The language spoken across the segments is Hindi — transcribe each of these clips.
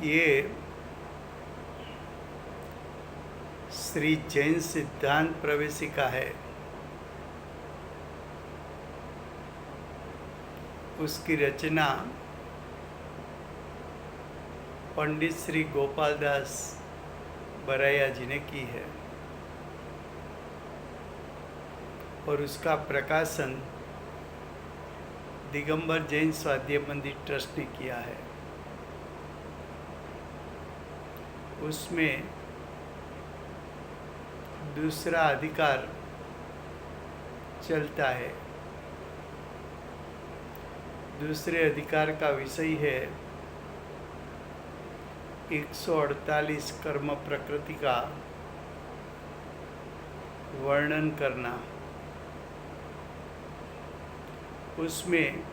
ये श्री जैन सिद्धांत प्रवेशिका है। उसकी रचना पंडित श्री गोपाल दास बराया जी ने की है और उसका प्रकाशन दिगंबर जैन स्वाध्याय मंदिर ट्रस्ट ने किया है। उसमें दूसरा अधिकार चलता है। दूसरे अधिकार का विषय है 148 कर्म प्रकृति का वर्णन करना। उसमें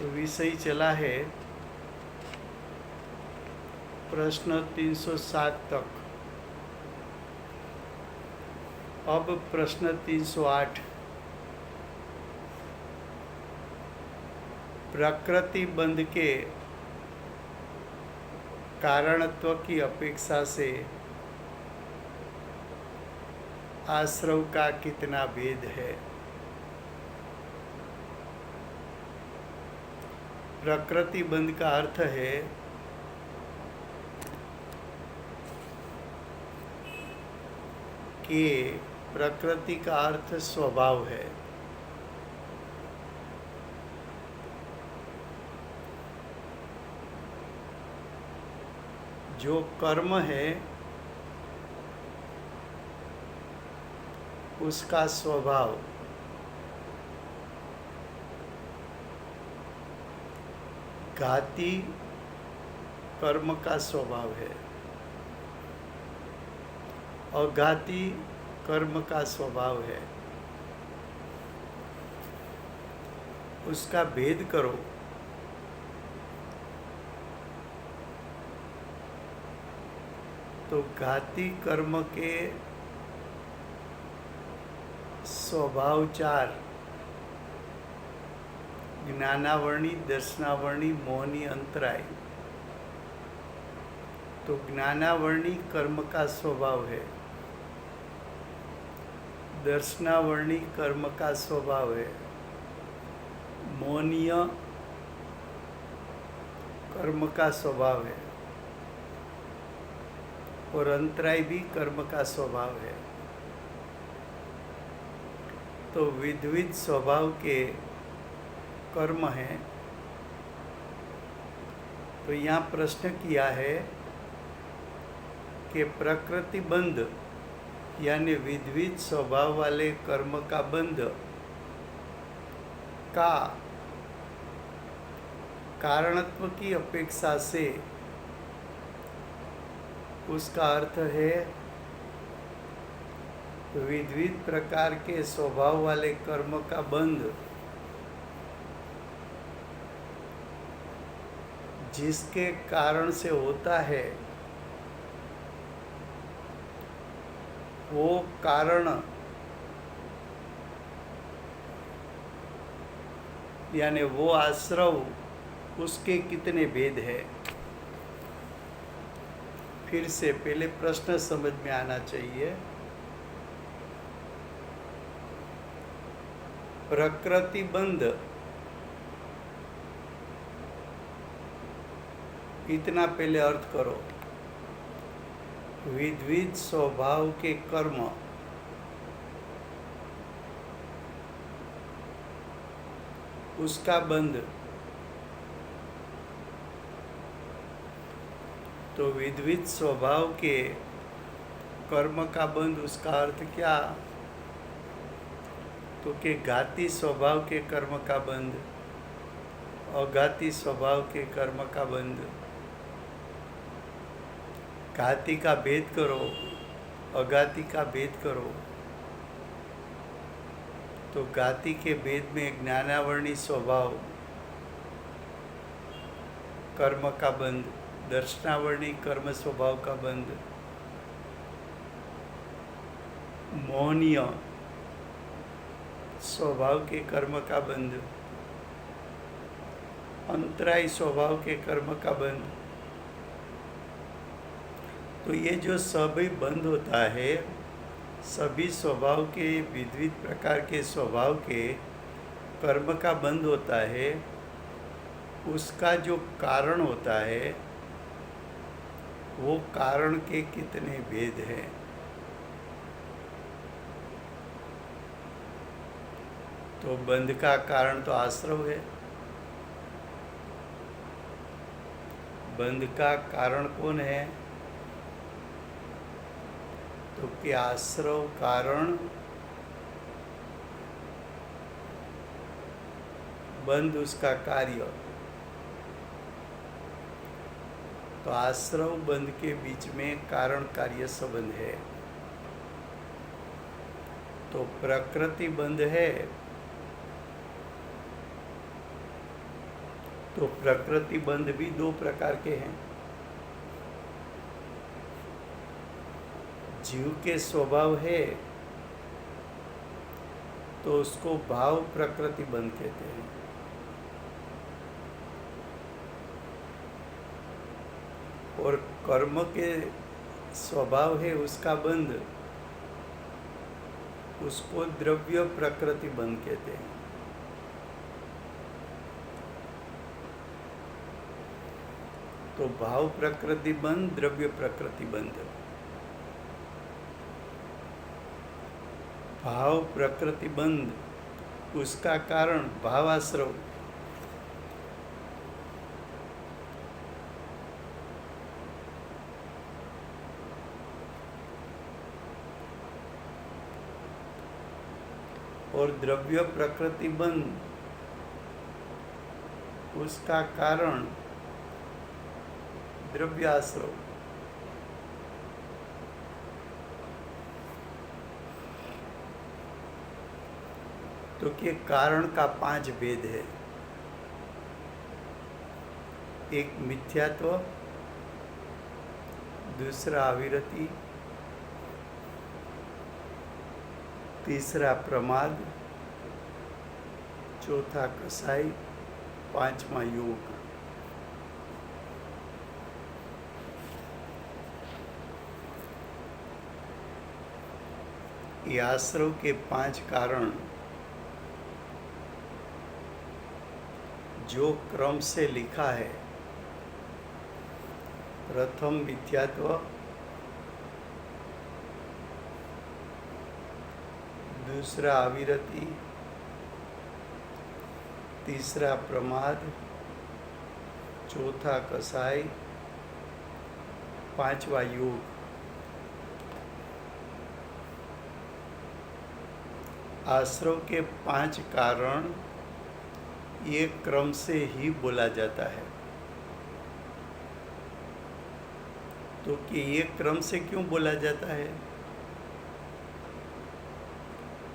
विषय चला है प्रश्न 307 तक। अब प्रश्न 308, प्रकृति बंध के कारणत्व की अपेक्षा से आश्रव का कितना भेद है। प्रकृति बंध का अर्थ है कि प्रकृति का अर्थ स्वभाव है। जो कर्म है उसका स्वभाव घाती कर्म का स्वभाव है और घाती कर्म का स्वभाव है। उसका भेद करो तो घाती कर्म के स्वभाव 4 ज्ञानावर्णी, दर्शनावर्णी, मोहनी, अंतराय। तो ज्ञानावर्णी कर्म का स्वभाव है, दर्शनावर्णी कर्म का स्वभाव है, मोहनीय कर्म का स्वभाव है और अंतराय भी कर्म का स्वभाव है। तो विविध स्वभाव के कर्म हैं। तो यहाँ प्रश्न किया है कि प्रकृति बंध यानी विविध स्वभाव वाले कर्म का बंध का कारणत्व की अपेक्षा से, उसका अर्थ है विविध प्रकार के स्वभाव वाले कर्म का बंध जिसके कारण से होता है वो कारण यानी वो आश्रव, उसके कितने भेद है। फिर से पहले प्रश्न समझ में आना चाहिए। प्रकृति बंध इतना पहले अर्थ करो, विविध स्वभाव के कर्म उसका बंध। तो विविध स्वभाव के कर्म का बंध, उसका अर्थ क्या? तो कि घाती स्वभाव के कर्म का बंध, अघाती स्वभाव के कर्म का बंध। घाती का भेद करो, अघाती का भेद करो। तो घाती के भेद में ज्ञानावर्णी स्वभाव कर्म का बंध, दर्शनावर्णी कर्म स्वभाव का बंध, मोहनीय स्वभाव के कर्म का बंध अंतरायी स्वभाव के कर्म का बंध। तो ये जो सभी बंध होता है, सभी स्वभाव के विविध प्रकार के स्वभाव के कर्म का बंध होता है, उसका जो कारण होता है वो कारण के कितने भेद हैं। तो बंध का कारण तो आश्रव है। बंध का कारण कौन है? तो कि आश्रव कारण, बंध उसका कार्य। तो आश्रव बंध के बीच में कारण कार्य संबंध है। तो प्रकृति बंध है, तो प्रकृति बंध भी दो प्रकार के हैं। जीव के स्वभाव है तो उसको भाव प्रकृति बंध कहते हैं। और कर्म के स्वभाव है उसका बंध, उसको द्रव्य प्रकृति बंध कहते हैं। तो भाव प्रकृति बंध, द्रव्य प्रकृति बंध। भाव प्रकृति बंध, उसका कारण भावाश्रव। और द्रव्य प्रकृति बंध, उसका कारण द्रव्याश्रव। तो कि कारण का 5 भेद है। एक मिथ्यात्व, दूसरा अविरति, तीसरा प्रमाद, चौथा कसाई, 5वां योग। ये आश्रव के 5 कारण जो क्रम से लिखा है, प्रथम मिथ्यात्व, दूसरा अविरति, तीसरा प्रमाद, चौथा कसाई, 5वां योग। आश्रव के 5 कारण ये क्रम से ही बोला जाता है। तो कि ये क्रम से क्यों बोला जाता है?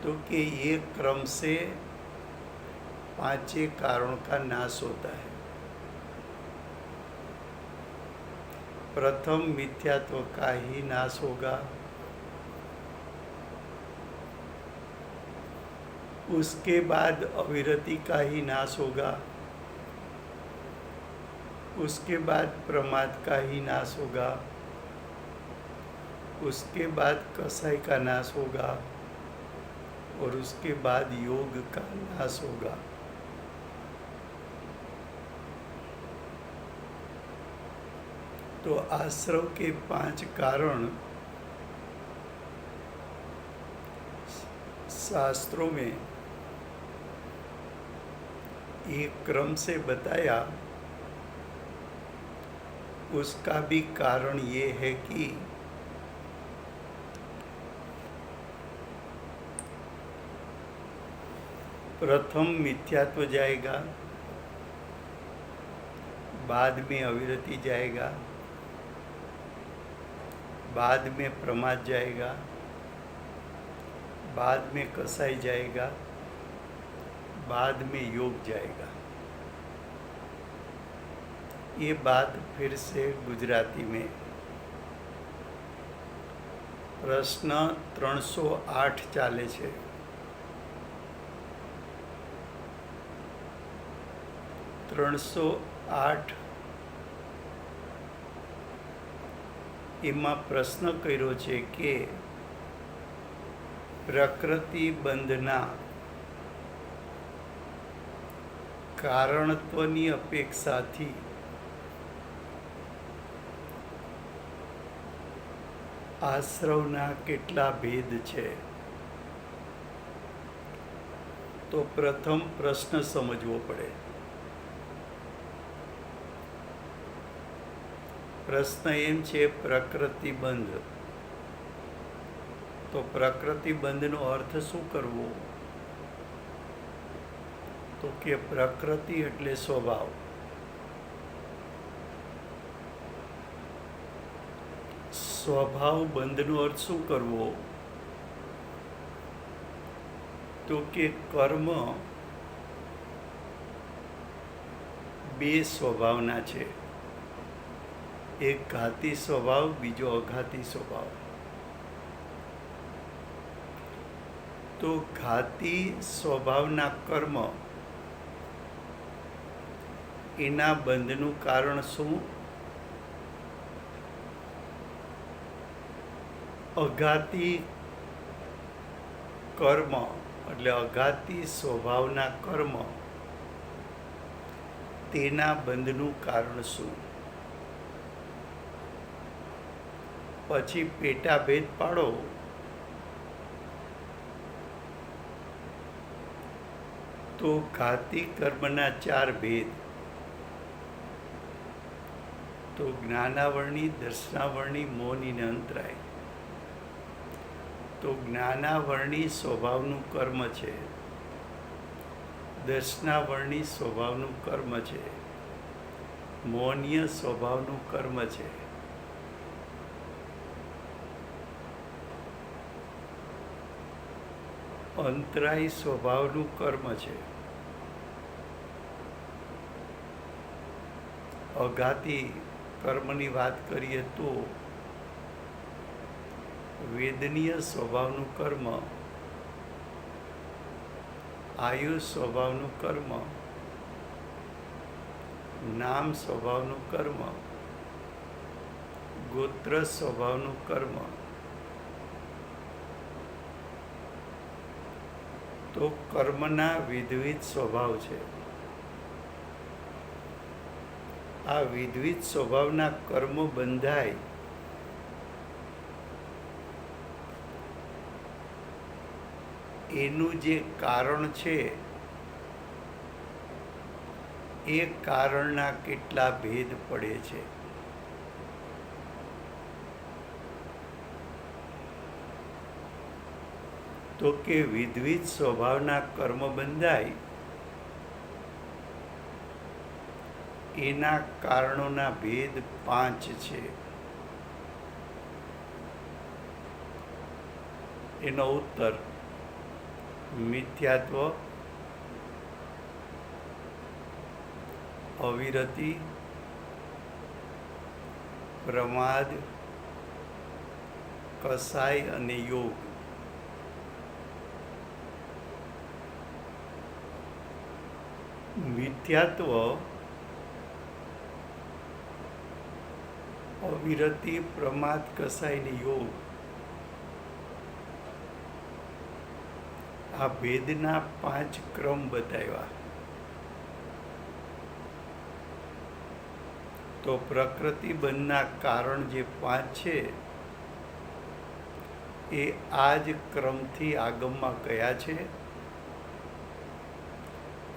तो कि ये क्रम से 5 कारणों का नाश होता है। प्रथम मिथ्यात्व का ही नाश होगा, उसके बाद अविरति का ही नाश होगा, उसके बाद प्रमाद का ही नाश होगा, उसके बाद कसाई का नाश होगा और उसके बाद योग का नाश होगा। तो आश्रव के 5 कारण शास्त्रों में एक क्रम से बताया। उसका भी कारण ये है कि प्रथम मिथ्यात्व जाएगा, बाद में अविरति जाएगा, बाद में प्रमाद जाएगा, बाद में कसाई जाएगा, बाद में योग जाएगा। ये बात फिर से गुजराती में। प्रश्न 308 ચાલે છે। 308 એમાં પ્રશ્ન કર્યો છે કે પ્રકૃતિ બંધના કારણત્વની અપેક્ષાથી આશ્રવના કેટલા ભેદ છે? તો પ્રથમ પ્રશ્ન સમજવો પડે. પ્રશ્ન એમ છે પ્રકૃતિબંધ. તો પ્રકૃતિબંધનો અર્થ શું કરવો? તો કે પ્રકૃતિ એટલે સ્વભાવ. સ્વભાવ બંધનો અર્થ શું કરવો? તો કે કર્મ બે સ્વભાવના છે. એક ઘાતી સ્વભાવ, બીજો અઘાતી સ્વભાવ. તો ઘાતી સ્વભાવના કર્મ એના બંધનું કારણ શું? અઘાતી કર્મ એટલે અઘાતી સ્વભાવના કર્મ તેના બંધનું કારણ શું? પછી પેટાભેદ પાડો તો ઘાતી કર્મના 4 ભેદ. તો જ્ઞાનાવરણી, દર્શનાવરણી, મૌની અને અંતરાય. તો જ્ઞાનાવરણી સ્વભાવનું કર્મ છે, દર્શનાવરણી સ્વભાવનું કર્મ છે, મૌનીય સ્વભાવનું કર્મ છે. અંતરાય સ્વભાવનું કર્મ છે. અઘાતી કર્મની વાત કરીએ તો વેદનીય સ્વભાવનું કર્મ, આયુ સ્વભાવનું કર્મ, નામ સ્વભાવનું કર્મ, ગોત્ર સ્વભાવનું કર્મ. તો કર્મના વિવિધ સ્વભાવ છે. આ વિવિધ સ્વભાવના કર્મ બંધાય એનું જે કારણ છે એ કારણના કેટલા ભેદ પડે છે? તો કે વિવિધ સ્વભાવના કર્મ બંધાય એના કારણોના ભેદ 5 છે. એનો ઉત્તર મિથ્યાત્વ, અવિરતિ, પ્રમાદ, કસાય અને યોગ. મિથ્યાત્વ, અવિરતિ, પ્રમાદ, કસાય અને યોગ આ ભેદના 5 ક્રમ બતાવ્યા. તો પ્રકૃતિબંધના કારણ જે 5 છે એ આ જ ક્રમથી આગમમાં ગયા છે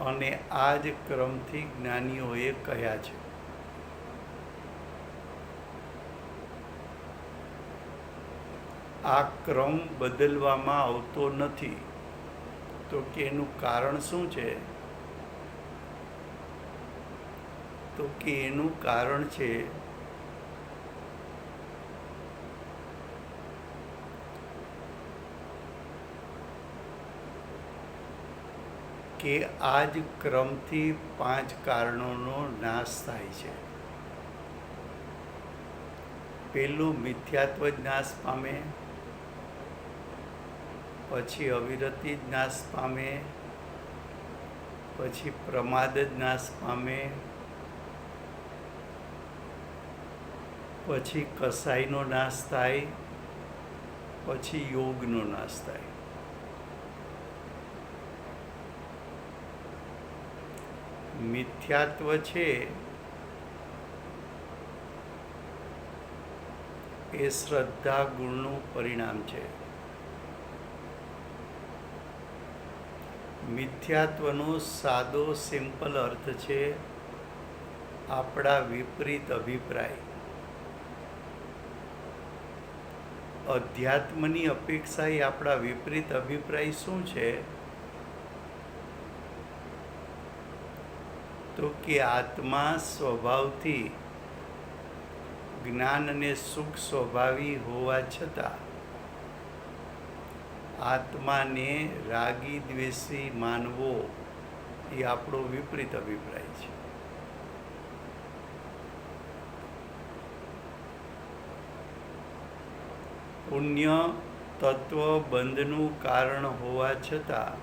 અને આ જ ક્રમથી જ્ઞાનીઓએ કહ્યા છે. આ ક્રમ બદલવામાં આવતો નથી. તો કે એનું કારણ શું છે? તો કે એનું કારણ છે કે આ જ ક્રમથી 5 કારણોનો નાશ થાય છે. પહેલું મિથ્યાત્વ જ નાશ પામે, પછી અવિરતિ જ નાશ પામે, પછી પ્રમાદ જ નાશ પામે, પછી કસાઈનો નાશ થાય, પછી યોગનો નાશ થાય. મિથ્યાત્વ છે એ શ્રદ્ધા ગુણનું પરિણામ છે. મિથ્યાત્વનો સાદો સિમ્પલ અર્થ છે આપણા વિપરીત અભિપ્રાય. અધ્યાત્મની અપેક્ષા એ આપણા વિપરીત અભિપ્રાય શું છે? તો કે આત્મા સ્વભાવથી જ્ઞાન અને સુખ સ્વભાવી હોવા છતાં આત્માને રાગી દ્વેષી માનવો એ આપણો વિપરીત અભિપ્રાય છે. પુણ્ય તત્વ બંધનું કારણ હોવા છતાં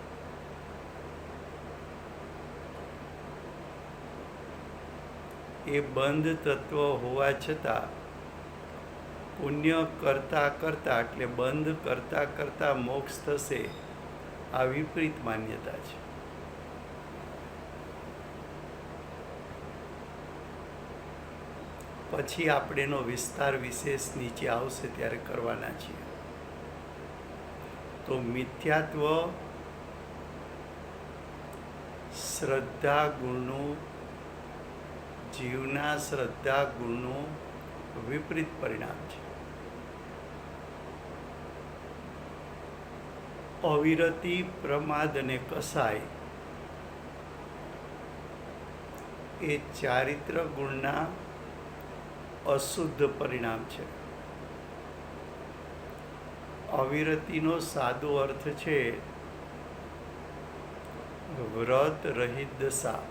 એ બંધ તત્વ હોવા છતાં પુણ્ય કરતાં કરતાં એટલે બંધ કરતાં કરતાં મોક્ષ થશે, આ વિપરીત માન્યતા છે. પછી આપણે એનો વિસ્તાર વિશેષ નીચે આવશે ત્યારે કરવાના છીએ. તો મિથ્યાત્વ શ્રદ્ધા ગુણનું, જીવના શ્રદ્ધા ગુણનું વિપરીત પરિણામ છે. અવિરતિ, પ્રમાદ અને કસાય એ ચારિત્ર ગુણના અશુદ્ધ પરિણામ છે. અવિરતિનો સાદો અર્થ છે વ્રત રહિત દશા.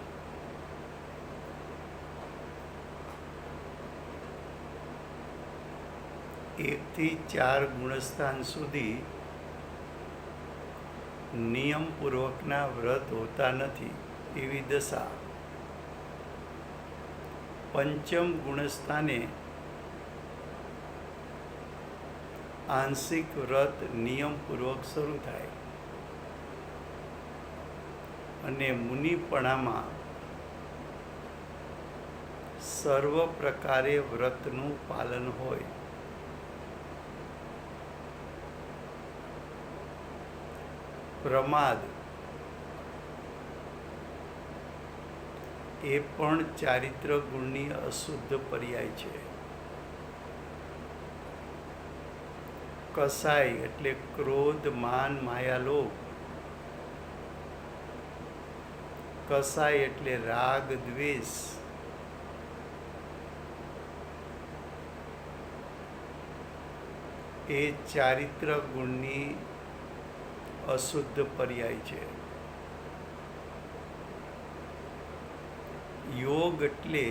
એકથી 4 ગુણસ્થાન સુધી નિયમપૂર્વકના વ્રત હોતા નથી એવી દશા. પંચમ ગુણસ્થાને આંશિક વ્રત નિયમપૂર્વક શરૂ થાય અને મુનિપણામાં સર્વ પ્રકારે વ્રતનું પાલન હોય. પ્રમાદ એ પણ ચારિત્ર ગુણની અશુદ્ધ પર્યાય છે. કસાય એટલે ક્રોધ, માન, માયા, લોભ. કસાય એટલે રાગ, દ્વેષ. એ ચારિત્ર ગુણની અશુદ્ધ પર્યાય છે. યોગ એટલે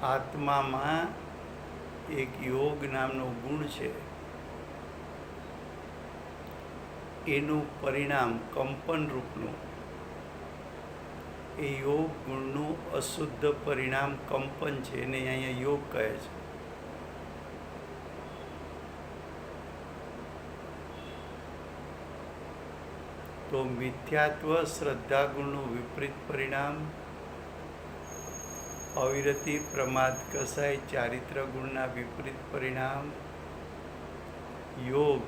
આત્મામાં એક યોગ નામનો ગુણ છે, એનું પરિણામ કંપન રૂપનું. એ યોગ ગુણનું અશુદ્ધ પરિણામ કંપન છે, એને અહીંયા યોગ કહે છે. તો મિથ્યાત્વ શ્રદ્ધા ગુણનું વિપરીત પરિણામ, અવિરતિ, પ્રમાદ, કસાય ચારિત્ર ગુણના વિપરીત પરિણામ, યોગ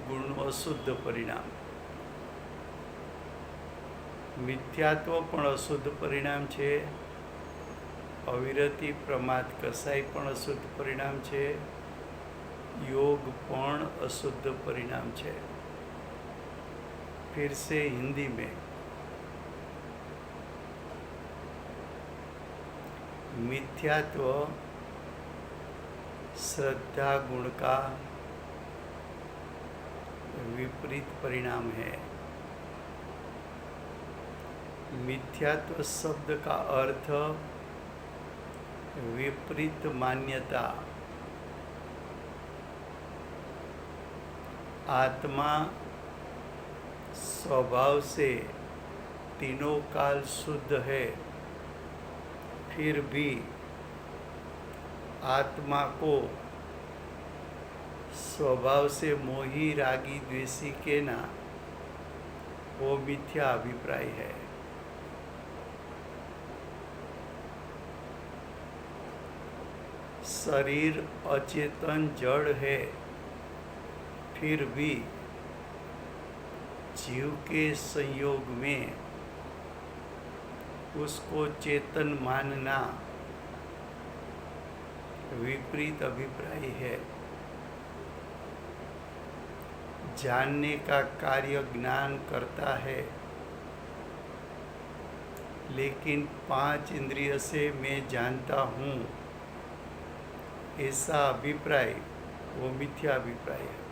ગુણનું અશુદ્ધ પરિણામ. મિથ્યાત્વ પણ અશુદ્ધ પરિણામ છે, અવિરતિ, પ્રમાદ, કસાય પણ અશુદ્ધ પરિણામ છે, योग पण अशुद्ध परिणाम है। फिर से हिंदी में, मिथ्यात्व श्रद्धा गुण का विपरीत परिणाम है। मिथ्यात्व शब्द का अर्थ विपरीत मान्यता, आत्मा स्वभाव से तीनों काल शुद्ध है, फिर भी आत्मा को स्वभाव से मोही रागी द्वेषी कहना वो मिथ्या अभिप्राय है। शरीर अचेतन जड़ है, फिर भी जीव के संयोग में उसको चेतन मानना विपरीत अभिप्राय है। जानने का कार्य ज्ञान करता है, लेकिन 5 इंद्रिय से मैं जानता हूँ, ऐसा अभिप्राय वो मिथ्या अभिप्राय है।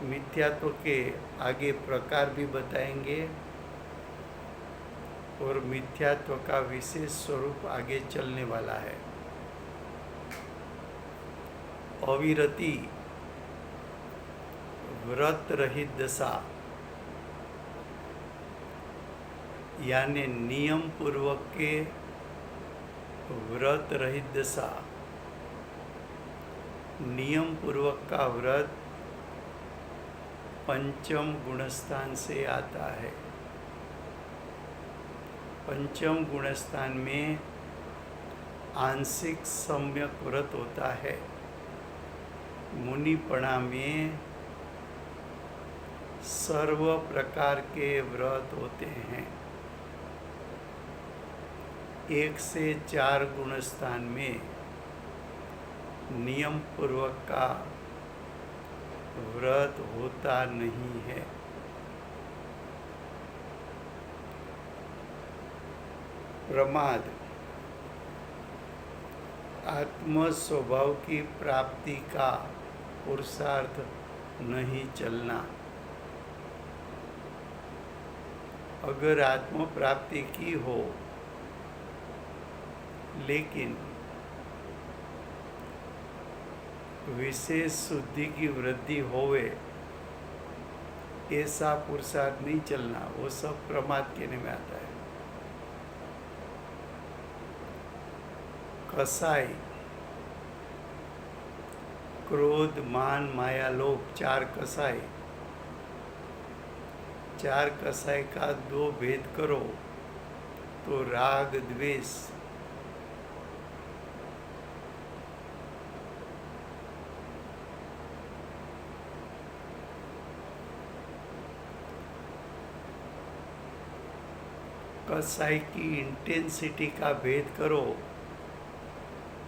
मिथ्यात्व के आगे प्रकार भी बताएंगे और मिथ्यात्व का विशेष स्वरूप आगे चलने वाला है। अविरति व्रत रहित दशा, यानी नियम पूर्वक के व्रत रहित दशा। नियम पूर्वक का व्रत पंचम गुणस्थान से आता है। पंचम गुणस्थान में आंशिक सम्यक व्रत होता है। मुनिपणा में सर्व प्रकार के व्रत होते हैं। 1 से 4 गुणस्थान में नियम पूर्वक का व्रत होता नहीं है। प्रमाद आत्म स्वभाव की प्राप्ति का पुरुषार्थ नहीं चलना। अगर आत्म प्राप्ति की हो, लेकिन विशेष शुद्धि की वृद्धि होवे, ऐसा पुरुषार्थ नहीं चलना, वो सब प्रमाद कहने में आता है। कसाई क्रोध मान माया लोभ, 4 कसाई। 4 कसाई का 2 भेद करो तो राग द्वेष। कसाई की इंटेंसिटी का भेद करो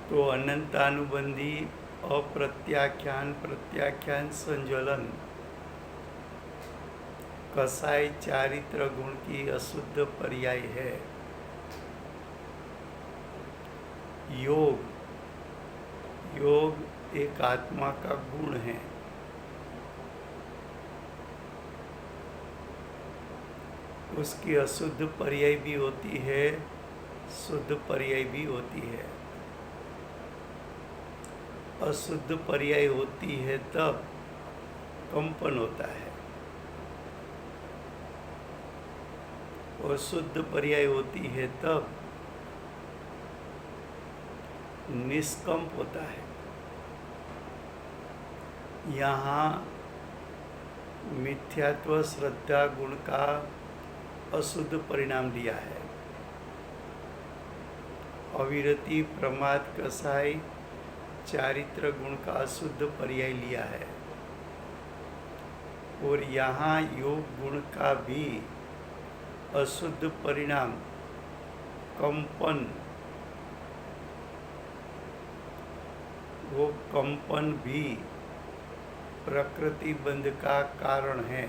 तो अनंतानुबंधी, अप्रत्याख्यान, प्रत्याख्यान, संज्वलन। कसाई चारित्र गुण की अशुद्ध पर्याय है। योग एक आत्मा का गुण है। उसकी अशुद्ध पर्याय भी होती है, शुद्ध पर्याय भी होती है। अशुद्ध पर्याय होती है तब कंपन होता है, और शुद्ध पर्याय होती है तब निष्कंप होता है। यहाँ मिथ्यात्व श्रद्धा गुण का अशुद्ध परिणाम लिया है। अविरति प्रमाद कसाई चारित्र गुण का अशुद्ध पर्याय लिया है, और यहाँ योग गुण का भी अशुद्ध परिणाम कंपन, वो कंपन भी प्रकृति बंध का कारण है।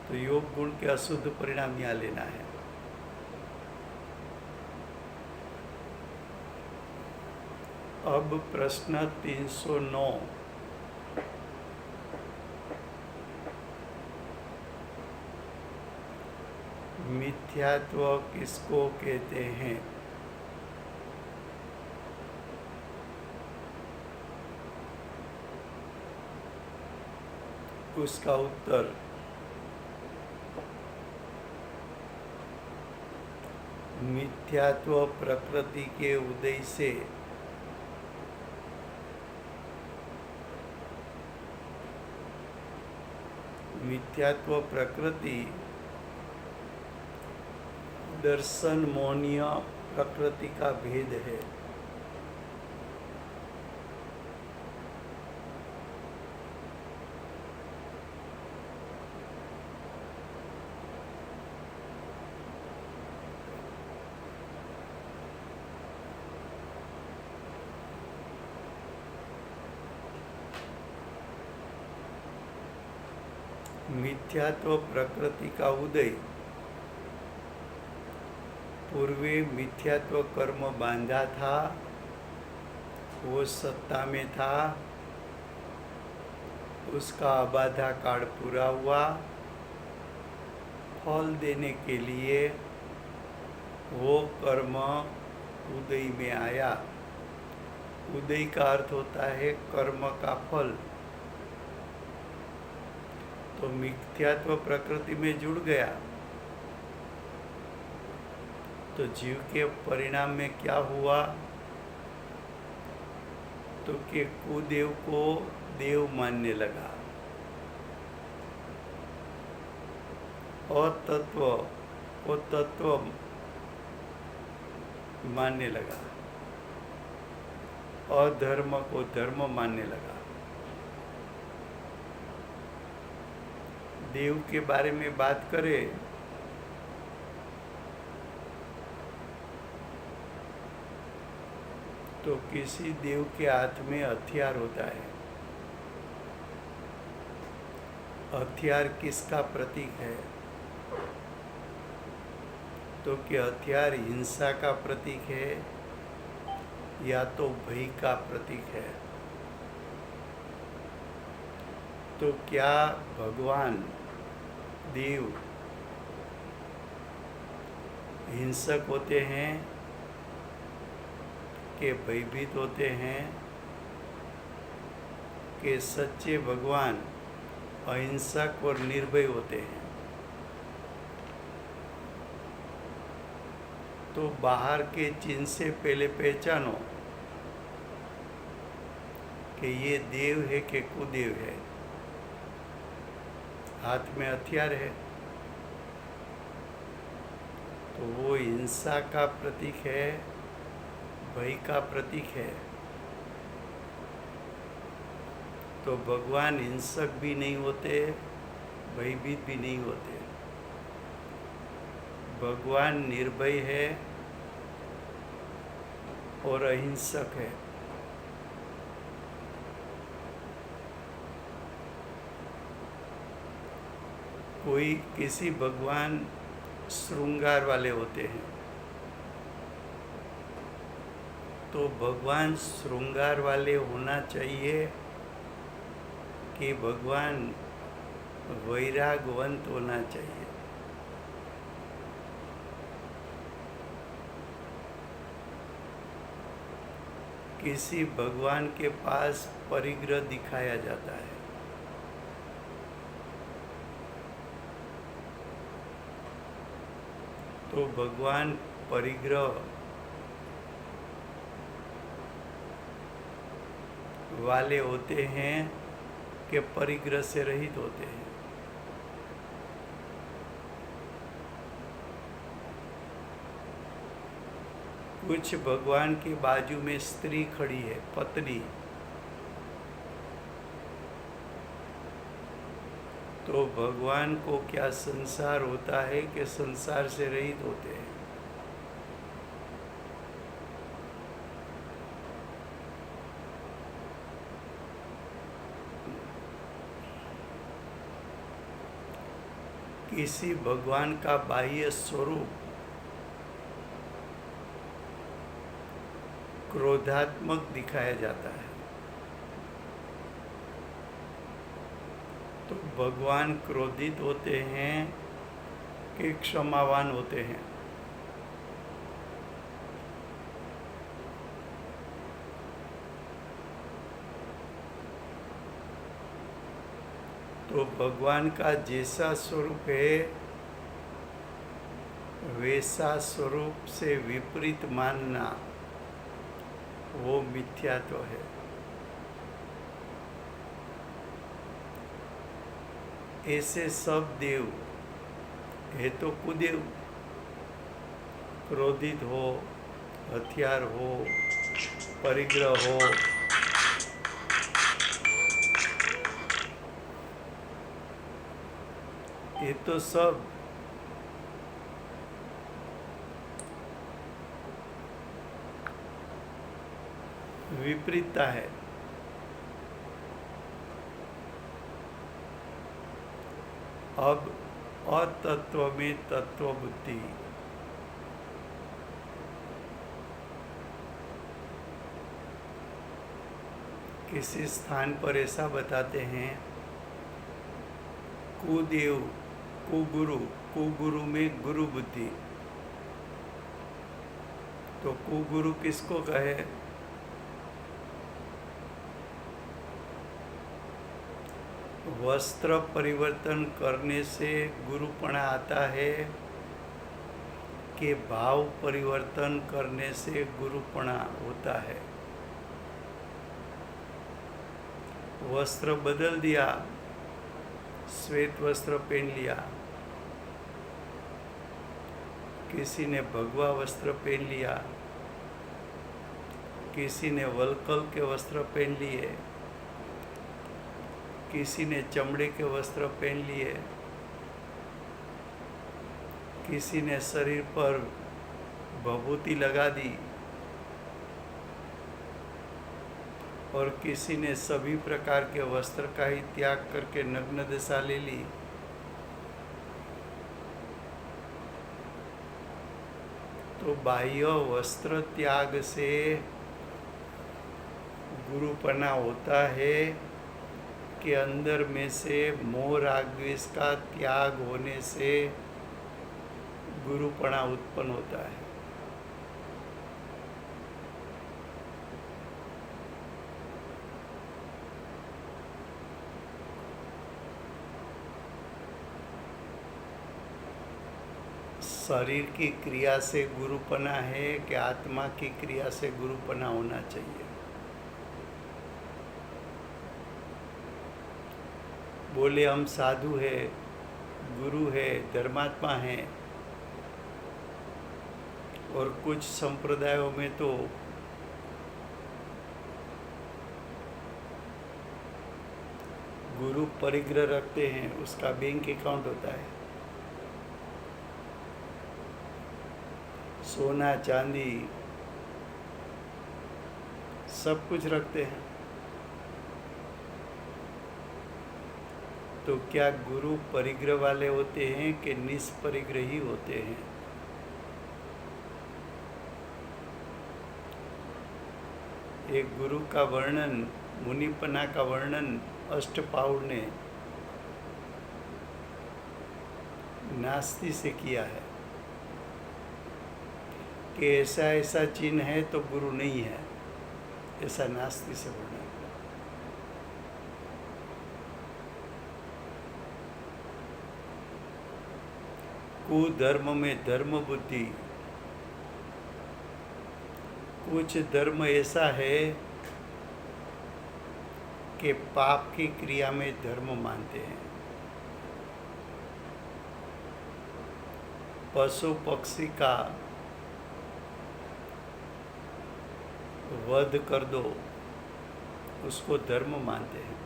तो योग गुण के अशुद्ध परिणाम यहाँ लेना है। अब प्रश्न 309। मिथ्यात्व किसको कहते हैं? उसका उत्तर मिथ्यात्व प्रकृति के उदय से मिथ्यात्व प्रकृति दर्शन मौनीय प्रकृति का भेद है। मिथ्यात्व प्रकृति का उदय पूर्वे मिथ्यात्व कर्म बांधा था, वो सत्ता में था, उसका अबाधा काल पूरा हुआ, फल देने के लिए वो कर्म उदय में आया। उदय का अर्थ होता है कर्म का फल। तो मिथ्यात्व प्रकृति में जुड़ गया तो जीव के परिणाम में क्या हुआ, तो कि कुदेव को देव मानने लगा, अतत्व को तत्व मानने लगा, अधर्म को धर्म मानने लगा। देव के बारे में बात करें तो किसी देव के हाथ में हथियार होता है। हथियार किसका प्रतीक है, तो कि हथियार हिंसा का प्रतीक है या तो भय का प्रतीक है। तो क्या भगवान देव हिंसक होते हैं कि भयभीत होते हैं, कि सच्चे भगवान अहिंसक और निर्भय होते हैं? तो बाहर के चिन्ह से पहले पहचानो कि ये देव है कि कुदेव है। हाथ में हथियार है तो वो हिंसा का प्रतीक है, भय का प्रतीक है। तो भगवान हिंसक भी नहीं होते, भयभीत भी नहीं होते। भगवान निर्भय है और अहिंसक है। कोई किसी भगवान श्रृंगार वाले होते हैं, तो भगवान श्रृंगार वाले होना चाहिए कि भगवान वैरागवंत होना चाहिए? किसी भगवान के पास परिग्रह दिखाया जाता है, तो भगवान परिग्रह वाले होते हैं कि परिग्रह से रहित होते हैं? कुछ भगवान के बाजू में स्त्री खड़ी है, पत्नी, तो भगवान को क्या संसार होता है कि संसार से रहित होते हैं? किसी भगवान का बाह्य स्वरूप क्रोधात्मक दिखाया जाता है, तो भगवान क्रोधित होते हैं कि क्षमावान होते हैं? तो भगवान का जैसा स्वरूप है वैसा स्वरूप से विपरीत मानना वो मिथ्यात्व है। ऐसे सब देव है तो कुदेव, क्रोधित हो, हथियार हो, परिग्रह हो, ये तो सब विपरीतता है। अब अतत्व में तत्व बुद्धि, किसी स्थान पर ऐसा बताते हैं कुदेव कुगुरु, कुगुरु में गुरु बुद्धि। तो कुगुरु किसको कहे? वस्त्र परिवर्तन करने से गुरुपना आता है कि भाव परिवर्तन करने से गुरुपना होता है? वस्त्र बदल दिया, श्वेत वस्त्र पहन लिया, किसी ने भगवा वस्त्र पहन लिया, किसी ने वलकल के वस्त्र पहन लिए, किसी ने चमड़े के वस्त्र पहन लिए, किसी ने शरीर पर भभूति लगा दी और किसी ने सभी प्रकार के वस्त्र का ही त्याग करके नग्न दशा ले ली। तो बाह्य वस्त्र त्याग से गुरुपना होता है कि अंदर में से मोह राग द्वेष का त्याग होने से गुरुपना उत्पन्न होता है। शरीर की क्रिया से गुरुपना है कि आत्मा की क्रिया से गुरुपना होना चाहिए? बोले हम साधु है, गुरु है, धर्मात्मा है, और कुछ संप्रदायों में तो गुरु परिग्रह रखते हैं, उसका बैंक अकाउंट होता है, सोना चांदी सब कुछ रखते हैं। तो क्या गुरु परिग्रह वाले होते हैं कि निष्परिग्रही होते हैं? एक गुरु का वर्णन, मुनिपना का वर्णन अष्टपाउर ने नास्ति से किया है कि ऐसा ऐसा चिन्ह है तो गुरु नहीं है, ऐसा नास्ति से वर्णन। कुधर्म में धर्म बुद्धि, कुछ धर्म ऐसा है कि पाप की क्रिया में धर्म मानते हैं। पशु पक्षी का वध कर दो, उसको धर्म मानते हैं।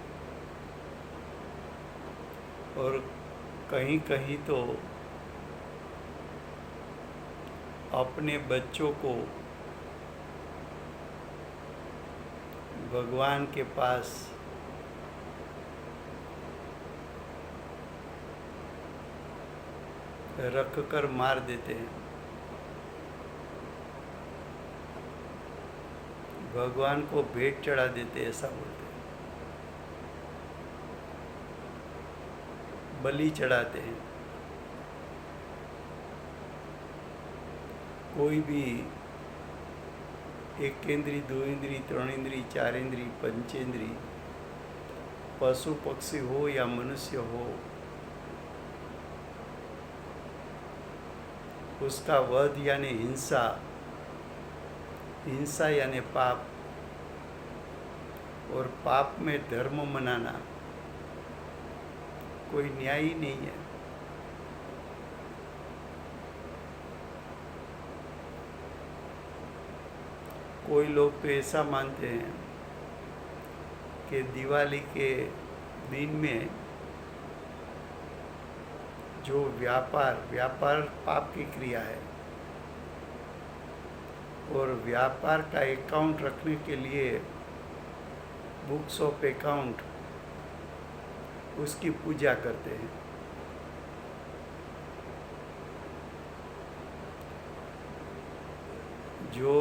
और कहीं कहीं तो अपने बच्चों को भगवान के पास रख कर मार देते हैं। भगवान को भेंट चढ़ा देते, ऐसा बोलते हैं, बलि चढ़ाते हैं। कोई भी एक इंद्री, दो इंद्री, त्रण इंद्री, चार इंद्री, पंचेंद्री पशु पक्षी हो या मनुष्य हो, उसका वध यानी हिंसा, हिंसा यानी पाप, और पाप में धर्म मनाना कोई न्याय ही नहीं है। कोई लोग तो ऐसा मानते हैं कि दिवाली के दिन में जो व्यापार पाप की क्रिया है, और व्यापार का अकाउंट रखने के लिए बुक्स ऑफ अकाउंट उसकी पूजा करते हैं। जो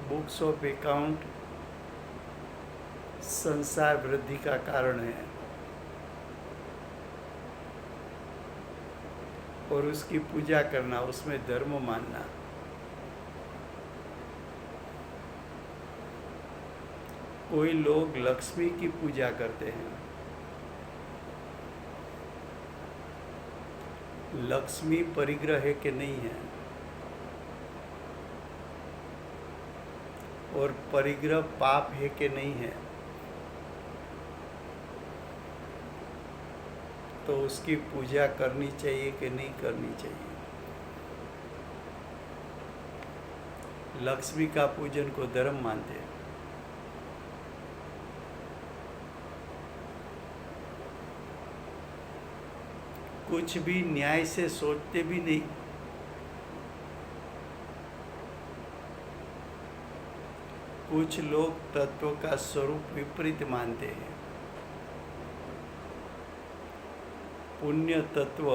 बुक्स ऑफ अकाउंट संसार वृद्धि का कारण है और उसकी पूजा करना, उसमें धर्म मानना, कोई लोग लक्ष्मी की पूजा करते हैं। लक्ष्मी परिग्रह है कि नहीं है, और परिग्रह पाप है कि नहीं है, तो उसकी पूजा करनी चाहिए कि नहीं करनी चाहिए। लक्ष्मी का पूजन को धर्म मानते हैं। कुछ भी न्याय से सोचते भी नहीं। कुछ लोग तत्व का स्वरूप विपरीत मानते हैं। पुण्य तत्व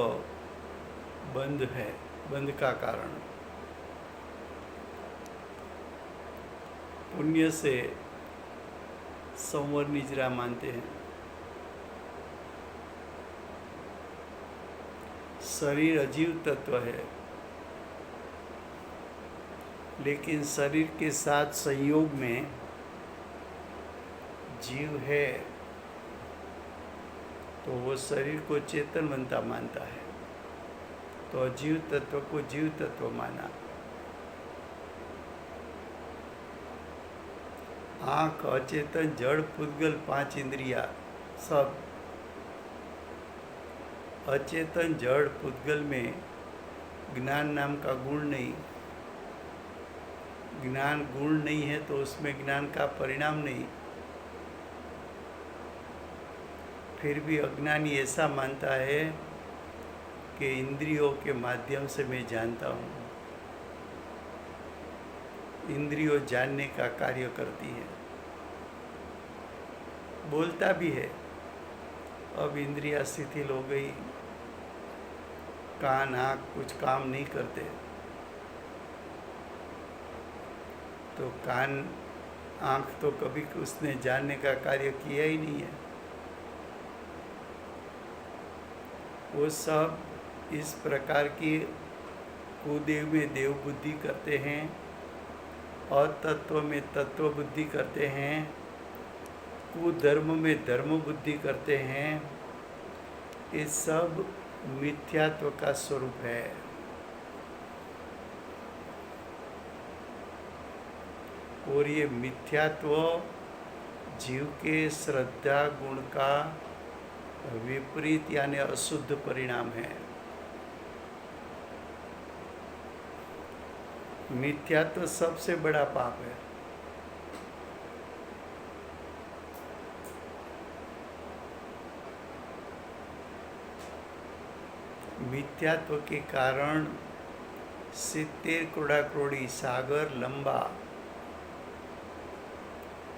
बंध है, बंध का कारण। पुण्य से संवर निजरा मानते हैं। शरीर अजीव तत्व है, लेकिन शरीर के साथ संयोग में जीव है, तो वो शरीर को चेतन बनता मानता है, तो अजीव तत्व को जीव तत्व माना। आँख, अचेतन, जड़, पुद्गल, 5 इंद्रिया सब। अचेतन जड़ पुद्गल में ज्ञान नाम का गुण नहीं। ज्ञान गुण नहीं है तो उसमें ज्ञान का परिणाम नहीं। फिर भी अज्ञानी ऐसा मानता है कि इंद्रियों के माध्यम से मैं जानता हूँ। इंद्रियों जानने का कार्य करती है, बोलता भी है। अब इंद्रियां शिथिल हो गई, कान आँख कुछ काम नहीं करते, तो कान आँख तो कभी उसने जानने का कार्य किया ही नहीं है। वो सब इस प्रकार की कुदेव में देव बुद्धि करते हैं, अतत्व में तत्व बुद्धि करते हैं, कुधर्म में धर्म बुद्धि करते हैं। ये सब मिथ्यात्व का स्वरूप है। और ये मिथ्यात्व जीव के श्रद्धा गुण का विपरीत यानी अशुद्ध परिणाम है। मिथ्यात्व सबसे बड़ा पाप है। मिथ्यात्व के कारण 70 करोड़ करोड़ी सागर लंबा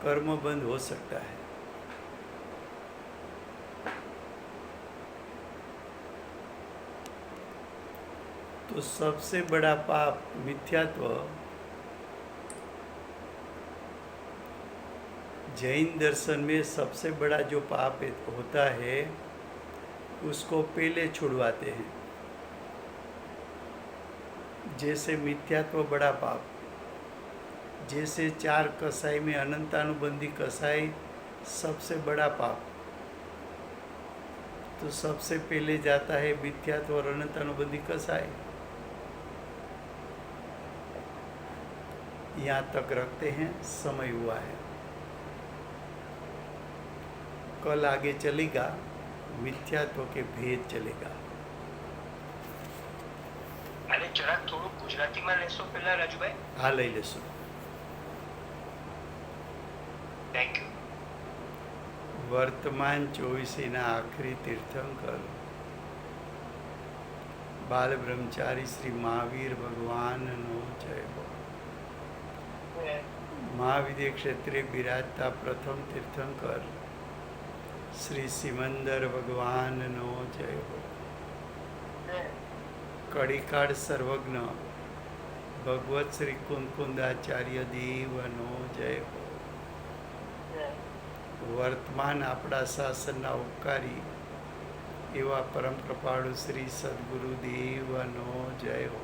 कर्म बंद हो सकता है। तो सबसे बड़ा पाप मिथ्यात्व जैन दर्शन में सबसे बड़ा जो पाप होता है उसको पहले छुड़वाते हैं। जैसे मिथ्यात्व बड़ा पाप, जैसे 4 कसाई में अनंतानुबंधी कसाई सबसे बड़ा पाप। तो सबसे पहले जाता है मिथ्यात्व और अनंत अनुबंधी कसाय। यहाँ तक रखते हैं, समय हुआ है। कल आगे चलेगा, मिथ्यात्व के भेद चलेगा। અને જરાક થોડું ગુજરાતીમાં લેશો પેલા રાજુભાઈ? હા, લઈ લેશું. Thank you. વર્તમાન ચોવીસીના આખરી તીર્થંકર બાલ બ્રહ્મચારી શ્રી મહાવીર ભગવાનનો જય હો. મહાવિદ્ય ક્ષેત્રે બિરાજતા પ્રથમ તીર્થંકર શ્રી સિમંદર ભગવાનનો જય હો. કડીકાળ સર્વજ્ઞ ભગવત શ્રી કુંકુંદાચાર્ય દેવનો જય હો. વર્તમાન આપણા શાસનના ઉપકારી એવા પરમ કૃપાળુ શ્રી સદગુરુદેવનો જય હો.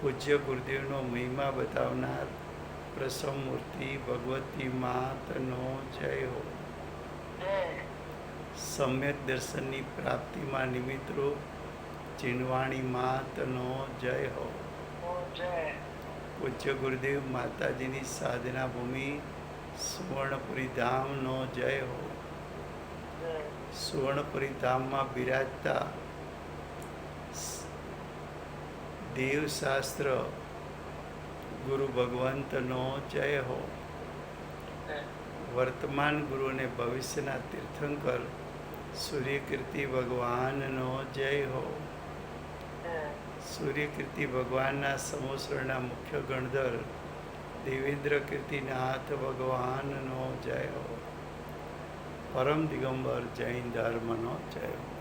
પૂજ્ય ગુરુદેવનો મહિમા બતાવનાર પ્રસમ મૂર્તિ ભગવતી માતનો જય હો. સમ્યક દર્શનની પ્રાપ્તિમાં નિમિત્તરૂપ ચિનવાણી માતનો જય હો. પૂજ્ય ગુરુદેવ માતાજીની સાધના ભૂમિ સુવર્ણપુરી ધામનો જય હો. સુવર્ણપુરી ધામમાં બિરાજતા દેવશાસ્ત્ર ગુરુ ભગવંતનો જય હો. વર્તમાન ગુરુ અને ભવિષ્યના તીર્થંકર સૂર્યકીર્તિ ભગવાનનો જય હો. સૂર્યકીર્તિ ભગવાનના સમોસરના મુખ્ય ગણધર દેવેન્દ્ર કીર્તિનાથ ભગવાનનો જય હો. પરમ દિગંબર જૈન ધર્મનો જય હો.